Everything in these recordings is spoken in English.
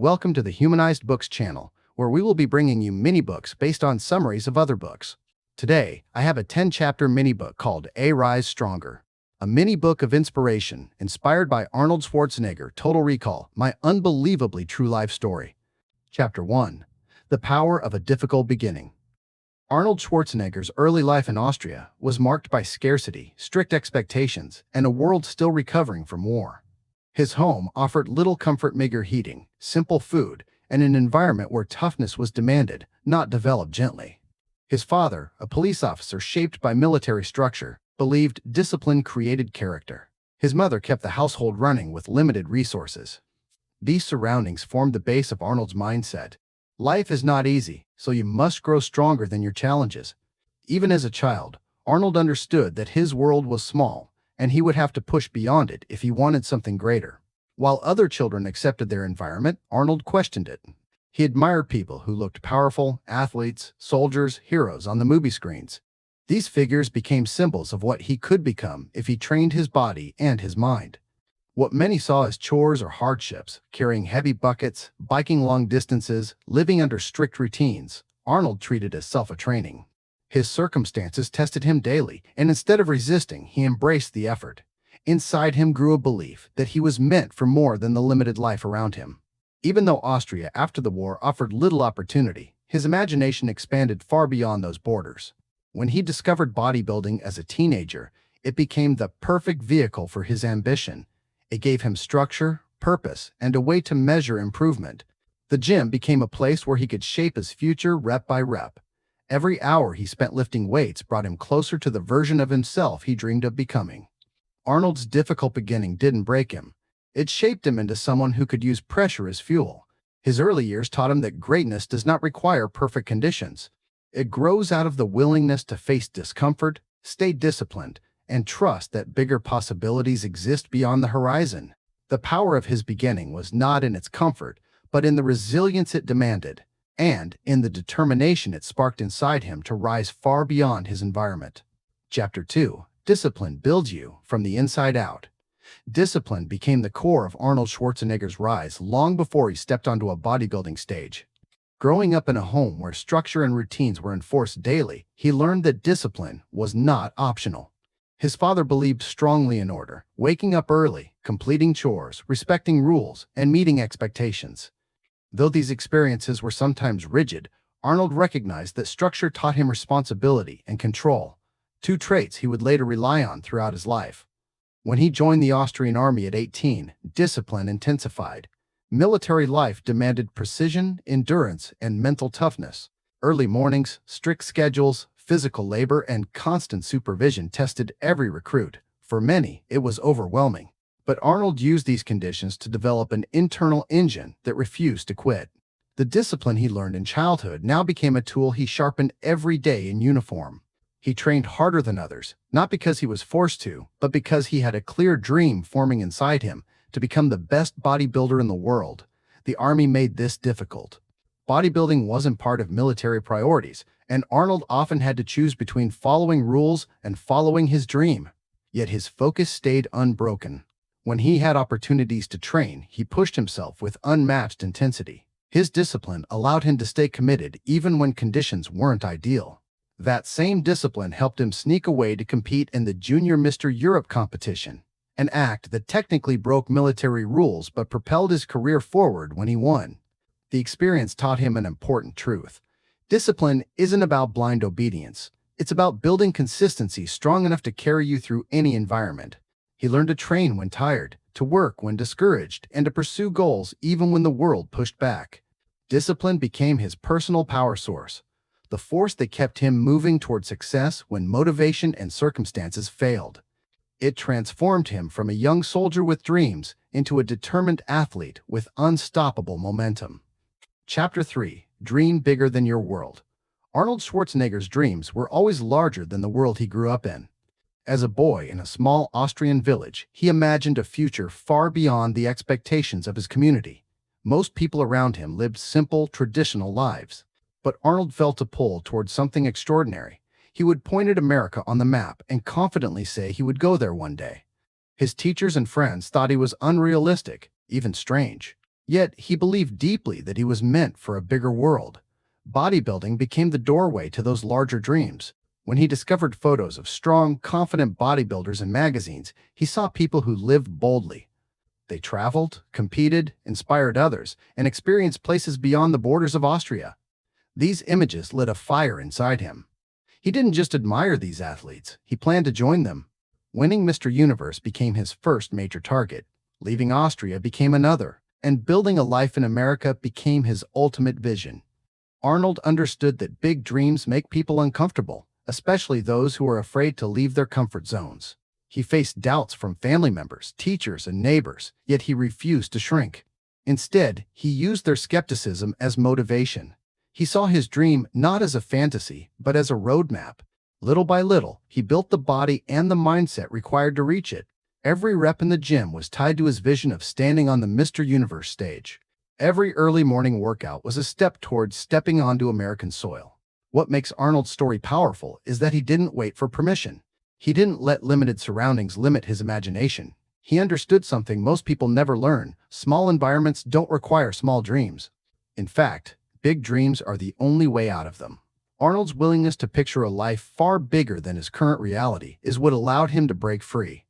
Welcome to the Humanized Books channel, where we will be bringing you mini-books based on summaries of other books. Today, I have a 10-chapter mini-book called A Rise Stronger, a mini-book of inspiration inspired by Arnold Schwarzenegger, Total Recall, my unbelievably true life story. Chapter 1. The Power of a Difficult Beginning. Arnold Schwarzenegger's early life in Austria was marked by scarcity, strict expectations, and a world still recovering from war. His home offered little comfort, meager heating, simple food, and an environment where toughness was demanded, not developed gently. His father, a police officer shaped by military structure, believed discipline created character. His mother kept the household running with limited resources. These surroundings formed the base of Arnold's mindset. Life is not easy, so you must grow stronger than your challenges. Even as a child, Arnold understood that his world was small, and he would have to push beyond it if he wanted something greater. While other children accepted their environment, Arnold questioned it. He admired people who looked powerful, athletes, soldiers, heroes on the movie screens. These figures became symbols of what he could become if he trained his body and his mind. What many saw as chores or hardships, carrying heavy buckets, biking long distances, living under strict routines, Arnold treated as self-training. His circumstances tested him daily, and instead of resisting, he embraced the effort. Inside him grew a belief that he was meant for more than the limited life around him. Even though Austria after the war offered little opportunity, his imagination expanded far beyond those borders. When he discovered bodybuilding as a teenager, it became the perfect vehicle for his ambition. It gave him structure, purpose, and a way to measure improvement. The gym became a place where he could shape his future rep by rep. Every hour he spent lifting weights brought him closer to the version of himself he dreamed of becoming. Arnold's difficult beginning didn't break him. It shaped him into someone who could use pressure as fuel. His early years taught him that greatness does not require perfect conditions. It grows out of the willingness to face discomfort, stay disciplined, and trust that bigger possibilities exist beyond the horizon. The power of his beginning was not in its comfort, but in the resilience it demanded, and in the determination it sparked inside him to rise far beyond his environment. Chapter 2. Discipline builds you from the inside out. Discipline became the core of Arnold Schwarzenegger's rise long before he stepped onto a bodybuilding stage. Growing up in a home where structure and routines were enforced daily, he learned that discipline was not optional. His father believed strongly in order, waking up early, completing chores, respecting rules, and meeting expectations. Though these experiences were sometimes rigid, Arnold recognized that structure taught him responsibility and control, two traits he would later rely on throughout his life. When he joined the Austrian army at 18, discipline intensified. Military life demanded precision, endurance, and mental toughness. Early mornings, strict schedules, physical labor, and constant supervision tested every recruit. For many, it was overwhelming. But Arnold used these conditions to develop an internal engine that refused to quit. The discipline he learned in childhood now became a tool he sharpened every day in uniform. He trained harder than others, not because he was forced to, but because he had a clear dream forming inside him to become the best bodybuilder in the world. The army made this difficult. Bodybuilding wasn't part of military priorities, and Arnold often had to choose between following rules and following his dream. Yet his focus stayed unbroken. When he had opportunities to train, he pushed himself with unmatched intensity. His discipline allowed him to stay committed even when conditions weren't ideal. That same discipline helped him sneak away to compete in the Junior Mr. Europe competition, an act that technically broke military rules but propelled his career forward when he won. The experience taught him an important truth. Discipline isn't about blind obedience. It's about building consistency strong enough to carry you through any environment. He learned to train when tired, to work when discouraged, and to pursue goals even when the world pushed back. Discipline became his personal power source, the force that kept him moving toward success when motivation and circumstances failed. It transformed him from a young soldier with dreams into a determined athlete with unstoppable momentum. Chapter 3. Dream bigger than your world. Arnold Schwarzenegger's dreams were always larger than the world he grew up in. As a boy in a small Austrian village, he imagined a future far beyond the expectations of his community. Most people around him lived simple, traditional lives. But Arnold felt a pull towards something extraordinary. He would point at America on the map and confidently say he would go there one day. His teachers and friends thought he was unrealistic, even strange. Yet he believed deeply that he was meant for a bigger world. Bodybuilding became the doorway to those larger dreams. When he discovered photos of strong, confident bodybuilders in magazines, he saw people who lived boldly. They traveled, competed, inspired others, and experienced places beyond the borders of Austria. These images lit a fire inside him. He didn't just admire these athletes, he planned to join them. Winning Mr. Universe became his first major target. Leaving Austria became another, and building a life in America became his ultimate vision. Arnold understood that big dreams make people uncomfortable, especially those who are afraid to leave their comfort zones. He faced doubts from family members, teachers, and neighbors, yet he refused to shrink. Instead, he used their skepticism as motivation. He saw his dream not as a fantasy, but as a roadmap. Little by little, he built the body and the mindset required to reach it. Every rep in the gym was tied to his vision of standing on the Mr. Universe stage. Every early morning workout was a step towards stepping onto American soil. What makes Arnold's story powerful is that he didn't wait for permission. He didn't let limited surroundings limit his imagination. He understood something most people never learn: small environments don't require small dreams. In fact, big dreams are the only way out of them. Arnold's willingness to picture a life far bigger than his current reality is what allowed him to break free.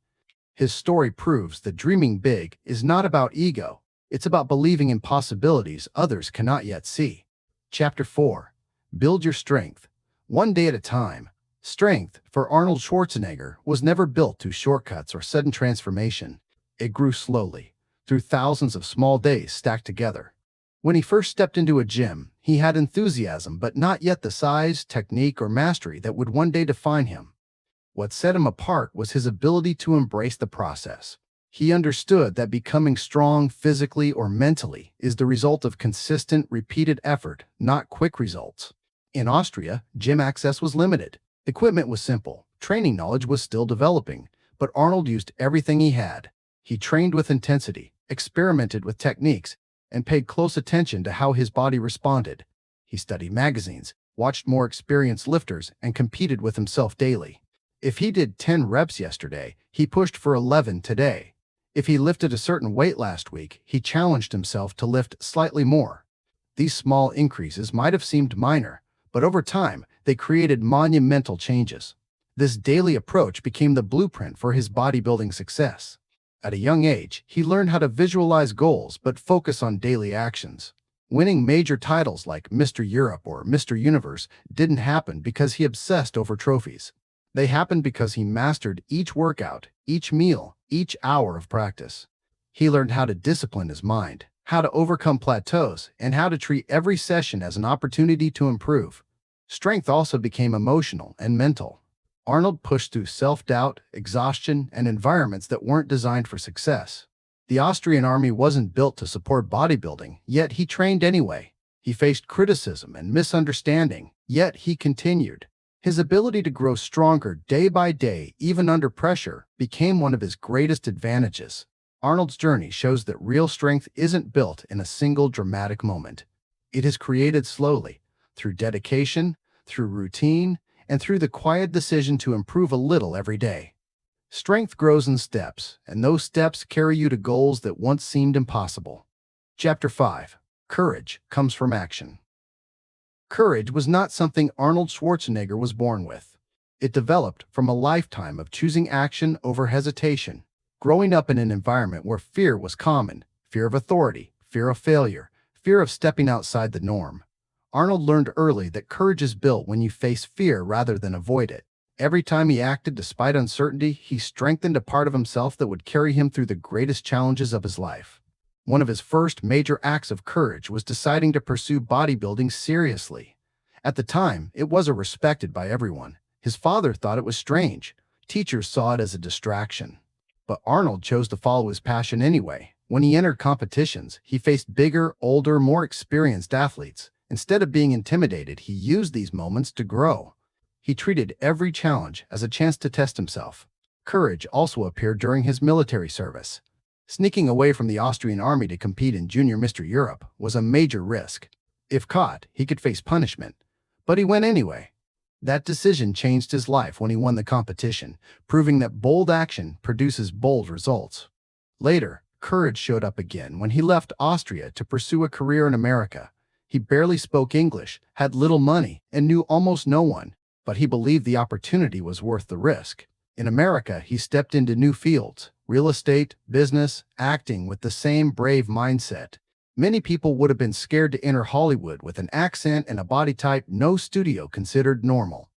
His story proves that dreaming big is not about ego. It's about believing in possibilities others cannot yet see. Chapter 4. Build your strength. One day at a time. Strength, for Arnold Schwarzenegger, was never built through shortcuts or sudden transformation. It grew slowly, through thousands of small days stacked together. When he first stepped into a gym, he had enthusiasm but not yet the size, technique, or mastery that would one day define him. What set him apart was his ability to embrace the process. He understood that becoming strong physically or mentally is the result of consistent, repeated effort, not quick results. In Austria, gym access was limited. Equipment was simple. Training knowledge was still developing, but Arnold used everything he had. He trained with intensity, experimented with techniques, and paid close attention to how his body responded. He studied magazines, watched more experienced lifters, and competed with himself daily. If he did 10 reps yesterday, he pushed for 11 today. If he lifted a certain weight last week, he challenged himself to lift slightly more. These small increases might have seemed minor, but over time, they created monumental changes. This daily approach became the blueprint for his bodybuilding success. At a young age, he learned how to visualize goals but focus on daily actions. Winning major titles like Mr. Europe or Mr. Universe didn't happen because he obsessed over trophies. They happened because he mastered each workout, each meal, each hour of practice. He learned how to discipline his mind, how to overcome plateaus, and how to treat every session as an opportunity to improve. Strength also became emotional and mental. Arnold pushed through self-doubt, exhaustion, and environments that weren't designed for success. The Austrian army wasn't built to support bodybuilding, yet he trained anyway. He faced criticism and misunderstanding, yet he continued. His ability to grow stronger day by day, even under pressure, became one of his greatest advantages. Arnold's journey shows that real strength isn't built in a single dramatic moment. It is created slowly, through dedication, through routine, and through the quiet decision to improve a little every day. Strength grows in steps, and those steps carry you to goals that once seemed impossible. Chapter 5. Courage comes from action. Courage was not something Arnold Schwarzenegger was born with. It developed from a lifetime of choosing action over hesitation. Growing up in an environment where fear was common, fear of authority, fear of failure, fear of stepping outside the norm, Arnold learned early that courage is built when you face fear rather than avoid it. Every time he acted despite uncertainty, he strengthened a part of himself that would carry him through the greatest challenges of his life. One of his first major acts of courage was deciding to pursue bodybuilding seriously. At the time, it wasn't respected by everyone. His father thought it was strange. Teachers saw it as a distraction. But Arnold chose to follow his passion anyway. When he entered competitions, he faced bigger, older, more experienced athletes. Instead of being intimidated, he used these moments to grow. He treated every challenge as a chance to test himself. Courage also appeared during his military service. Sneaking away from the Austrian army to compete in Junior Mr. Europe was a major risk. If caught, he could face punishment. But he went anyway. That decision changed his life when he won the competition, proving that bold action produces bold results. Later, Courage showed up again when he left Austria to pursue a career in America. He barely spoke English, had little money, and knew almost no one, but he believed the opportunity was worth the risk. In America, he stepped into new fields, real estate, business, acting, with the same brave mindset. Many people would have been scared to enter Hollywood with an accent and a body type no studio considered normal.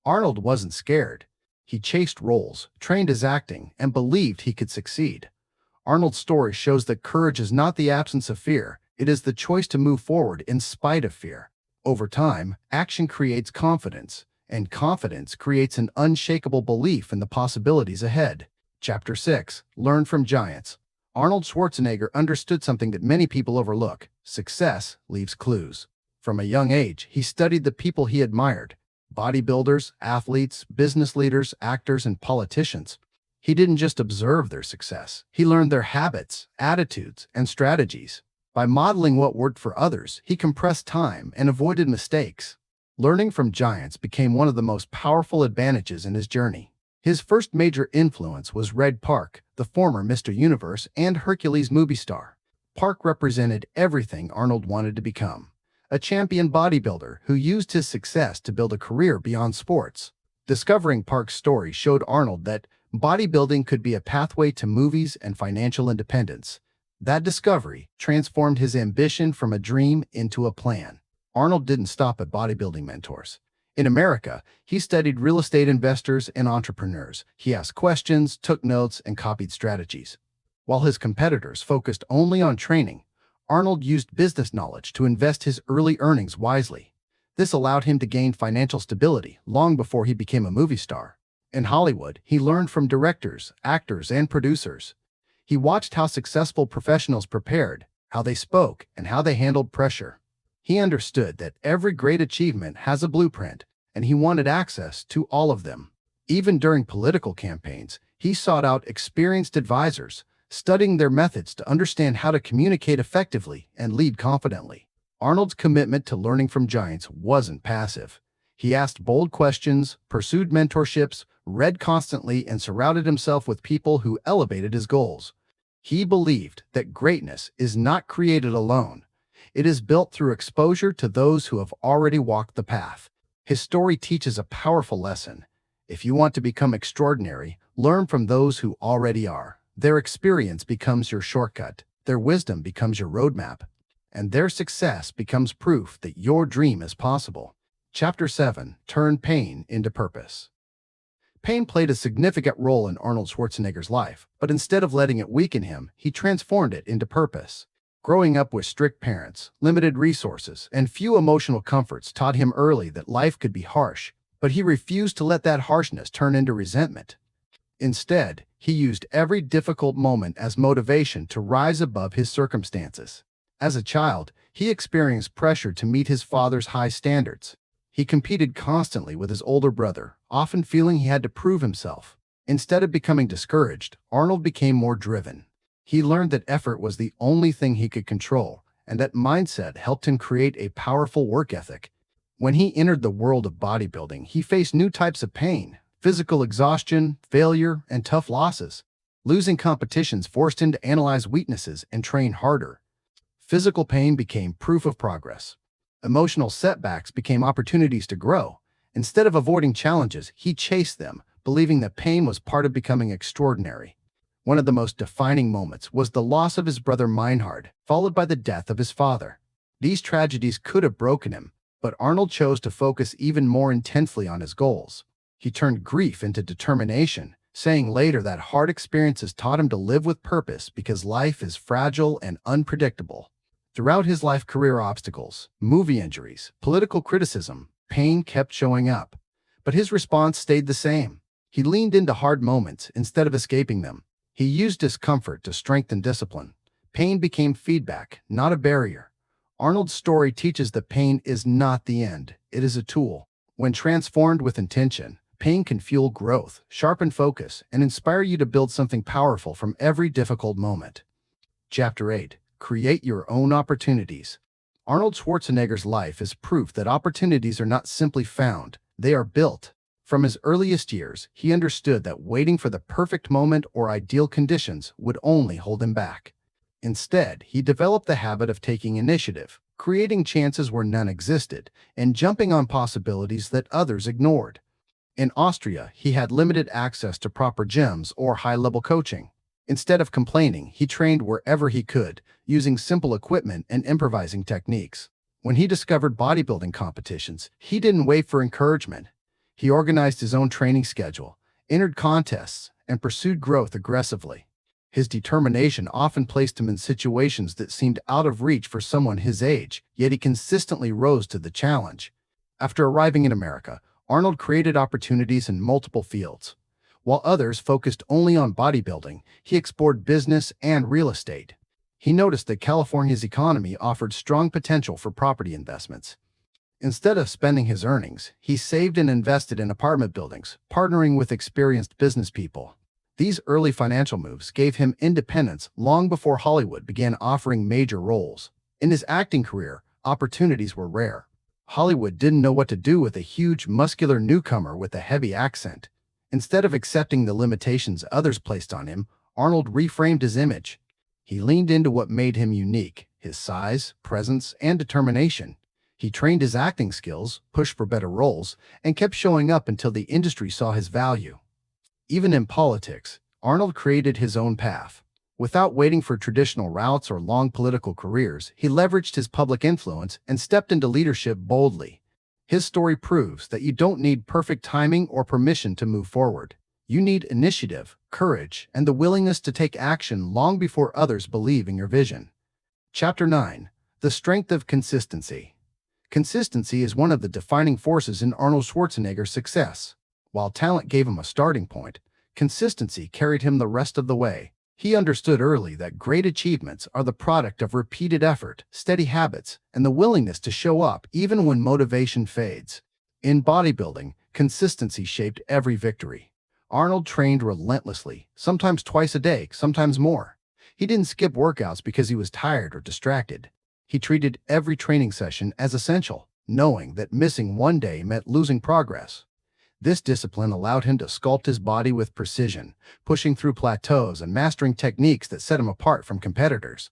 Arnold wasn't scared. He chased roles, trained his acting, and believed he could succeed. Arnold's story shows that courage is not the absence of fear, it is the choice to move forward in spite of fear. Over time, action creates confidence, and confidence creates an unshakable belief in the possibilities ahead. Chapter 6. Learn from Giants. Arnold Schwarzenegger understood something that many people overlook: success leaves clues. From a young age, he studied the people he admired: bodybuilders, athletes, business leaders, actors, and politicians. He didn't just observe their success, he learned their habits, attitudes, and strategies. By modeling what worked for others, he compressed time and avoided mistakes. Learning from giants became one of the most powerful advantages in his journey. His first major influence was Red Park, the former Mr. Universe and Hercules movie star. Park represented everything Arnold wanted to become: a champion bodybuilder who used his success to build a career beyond sports. Discovering Park's story showed Arnold that bodybuilding could be a pathway to movies and financial independence. That discovery transformed his ambition from a dream into a plan. Arnold didn't stop at bodybuilding mentors. In America, he studied real estate investors and entrepreneurs. He asked questions, took notes, and copied strategies. While his competitors focused only on training, Arnold used business knowledge to invest his early earnings wisely. This allowed him to gain financial stability long before he became a movie star. In Hollywood, he learned from directors, actors, and producers. He watched how successful professionals prepared, how they spoke, and how they handled pressure. He understood that every great achievement has a blueprint, and he wanted access to all of them. Even during political campaigns, he sought out experienced advisors, studying their methods to understand how to communicate effectively and lead confidently. Arnold's commitment to learning from giants wasn't passive. He asked bold questions, pursued mentorships, read constantly, and surrounded himself with people who elevated his goals. He believed that greatness is not created alone. It is built through exposure to those who have already walked the path. His story teaches a powerful lesson. If you want to become extraordinary, learn from those who already are. Their experience becomes your shortcut, their wisdom becomes your roadmap, and their success becomes proof that your dream is possible. Chapter 7. Turn pain into purpose. Pain played a significant role in Arnold Schwarzenegger's life, but instead of letting it weaken him, he transformed it into purpose. Growing up with strict parents, limited resources, and few emotional comforts taught him early that life could be harsh, but he refused to let that harshness turn into resentment. Instead, he used every difficult moment as motivation to rise above his circumstances. As a child, he experienced pressure to meet his father's high standards. He competed constantly with his older brother, often feeling he had to prove himself. Instead of becoming discouraged, Arnold became more driven. He learned that effort was the only thing he could control, and that mindset helped him create a powerful work ethic. When he entered the world of bodybuilding, he faced new types of pain: physical exhaustion, failure, and tough losses. Losing competitions forced him to analyze weaknesses and train harder. Physical pain became proof of progress. Emotional setbacks became opportunities to grow. Instead of avoiding challenges, he chased them, believing that pain was part of becoming extraordinary. One of the most defining moments was the loss of his brother Meinhard, followed by the death of his father. These tragedies could have broken him, but Arnold chose to focus even more intensely on his goals. He turned grief into determination, saying later that hard experiences taught him to live with purpose because life is fragile and unpredictable. Throughout his life, career obstacles, movie injuries, political criticism, pain kept showing up. But his response stayed the same. He leaned into hard moments instead of escaping them. He used discomfort to strengthen discipline. Pain became feedback, not a barrier. Arnold's story teaches that pain is not the end, it is a tool. When transformed with intention, pain can fuel growth, sharpen focus, and inspire you to build something powerful from every difficult moment. Chapter 8. Create your own opportunities. Arnold Schwarzenegger's life is proof that opportunities are not simply found, they are built. From his earliest years, he understood that waiting for the perfect moment or ideal conditions would only hold him back. Instead, he developed the habit of taking initiative, creating chances where none existed, and jumping on possibilities that others ignored. In Austria, he had limited access to proper gyms or high-level coaching. Instead of complaining, he trained wherever he could, using simple equipment and improvising techniques. When he discovered bodybuilding competitions, he didn't wait for encouragement. He organized his own training schedule, entered contests, and pursued growth aggressively. His determination often placed him in situations that seemed out of reach for someone his age, yet he consistently rose to the challenge. After arriving in America, Arnold created opportunities in multiple fields. While others focused only on bodybuilding, he explored business and real estate. He noticed that California's economy offered strong potential for property investments. Instead of spending his earnings, he saved and invested in apartment buildings, partnering with experienced business people. These early financial moves gave him independence long before Hollywood began offering major roles. In his acting career, opportunities were rare. Hollywood didn't know what to do with a huge, muscular newcomer with a heavy accent. Instead of accepting the limitations others placed on him, Arnold reframed his image. He leaned into what made him unique: his size, presence, and determination. He trained his acting skills, pushed for better roles, and kept showing up until the industry saw his value. Even in politics, Arnold created his own path. Without waiting for traditional routes or long political careers, he leveraged his public influence and stepped into leadership boldly. His story proves that you don't need perfect timing or permission to move forward. You need initiative, courage, and the willingness to take action long before others believe in your vision. Chapter 9. The Strength of Consistency. Consistency is one of the defining forces in Arnold Schwarzenegger's success. While talent gave him a starting point, consistency carried him the rest of the way. He understood early that great achievements are the product of repeated effort, steady habits, and the willingness to show up even when motivation fades. In bodybuilding, consistency shaped every victory. Arnold trained relentlessly, sometimes twice a day, sometimes more. He didn't skip workouts because he was tired or distracted. He treated every training session as essential, knowing that missing one day meant losing progress. This discipline allowed him to sculpt his body with precision, pushing through plateaus and mastering techniques that set him apart from competitors.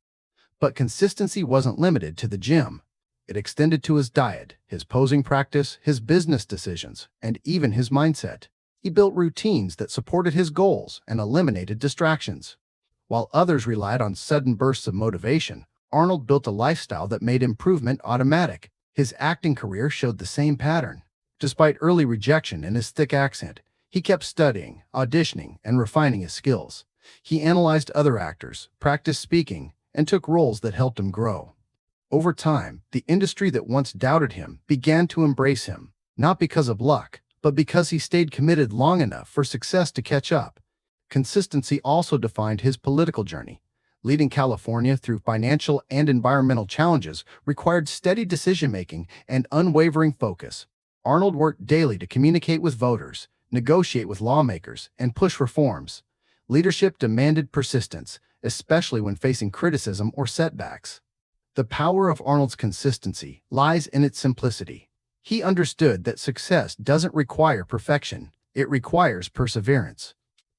But consistency wasn't limited to the gym. It extended to his diet, his posing practice, his business decisions, and even his mindset. He built routines that supported his goals and eliminated distractions. While others relied on sudden bursts of motivation, Arnold built a lifestyle that made improvement automatic. His acting career showed the same pattern. Despite early rejection and his thick accent, he kept studying, auditioning, and refining his skills. He analyzed other actors, practiced speaking, and took roles that helped him grow. Over time, the industry that once doubted him began to embrace him, not because of luck, but because he stayed committed long enough for success to catch up. Consistency also defined his political journey. Leading California through financial and environmental challenges required steady decision-making and unwavering focus. Arnold worked daily to communicate with voters, negotiate with lawmakers, and push reforms. Leadership demanded persistence, especially when facing criticism or setbacks. The power of Arnold's consistency lies in its simplicity. He understood that success doesn't require perfection, it requires perseverance.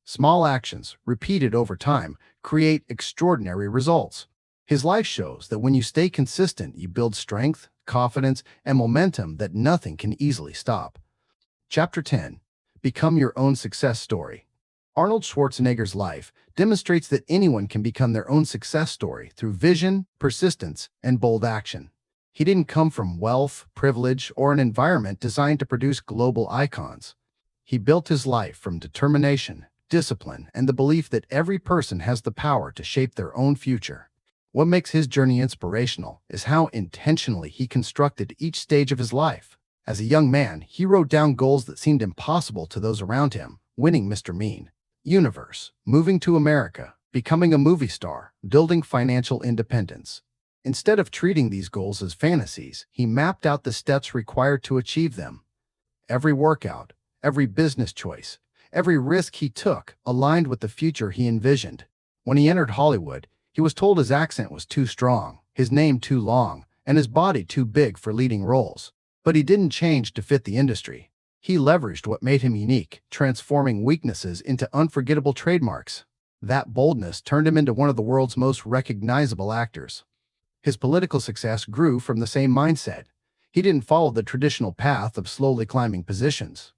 Small actions, repeated over time, create extraordinary results. His life shows that when you stay consistent, you build strength, confidence, and momentum that nothing can easily stop. Chapter 10. Become Your Own Success Story. Arnold Schwarzenegger's life demonstrates that anyone can become their own success story through vision, persistence, and bold action. He didn't come from wealth, privilege, or an environment designed to produce global icons. He built his life from determination, discipline, and the belief that every person has the power to shape their own future. What makes his journey inspirational is how intentionally he constructed each stage of his life. As a young man, he wrote down goals that seemed impossible to those around him: winning Mr. Mean, Universe, moving to America, becoming a movie star, building financial independence. Instead of treating these goals as fantasies, he mapped out the steps required to achieve them. Every workout, every business choice, every risk he took aligned with the future he envisioned. When he entered Hollywood, he was told his accent was too strong, his name too long, and his body too big for leading roles. But he didn't change to fit the industry. He leveraged what made him unique, transforming weaknesses into unforgettable trademarks. That boldness turned him into one of the world's most recognizable actors. His political success grew from the same mindset. He didn't follow the traditional path of slowly climbing positions.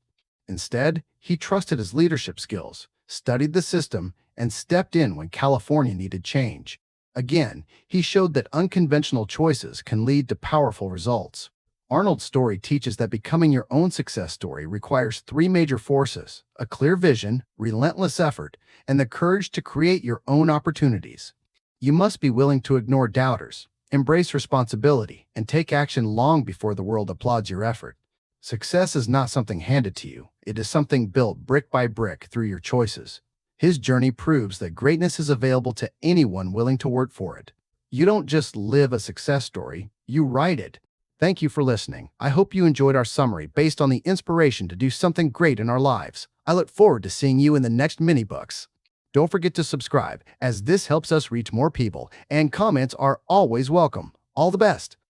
Instead, he trusted his leadership skills, studied the system, and stepped in when California needed change. Again, he showed that unconventional choices can lead to powerful results. Arnold's story teaches that becoming your own success story requires three major forces: a clear vision, relentless effort, and the courage to create your own opportunities. You must be willing to ignore doubters, embrace responsibility, and take action long before the world applauds your effort. Success is not something handed to you. It is something built brick by brick through your choices. His journey proves that greatness is available to anyone willing to work for it. You don't just live a success story, you write it. Thank you for listening. I hope you enjoyed our summary based on the inspiration to do something great in our lives. I look forward to seeing you in the next mini books. Don't forget to subscribe, as this helps us reach more people, and comments are always welcome. All the best.